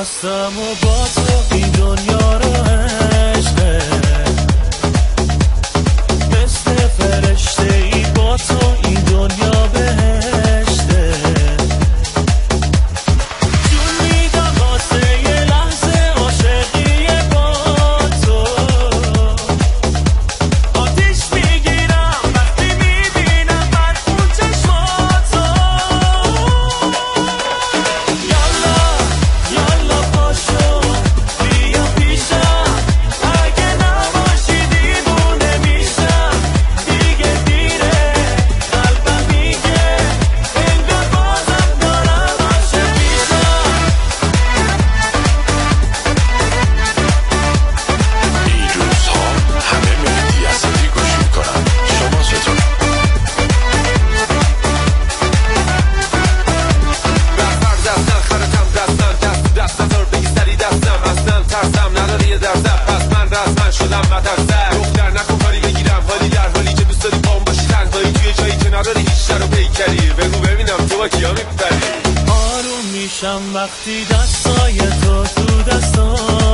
هستم و با تو این دنیا رو عشقه، مثل فرشته ای با تو این دنیا بهشته. جون میدم واسه یه لحظه عاشقی با تو، آتیش میگیرم وقتی میبینم من اون چشماتو. دختر نکن کاری بگیرم حالی در حالی که دوست داری پام باشی تنهایی توی جایی که نداری هیچ در و پیکری. بگو ببینم تو با کیا میپری. آروم میشم وقتی دستای تو دستام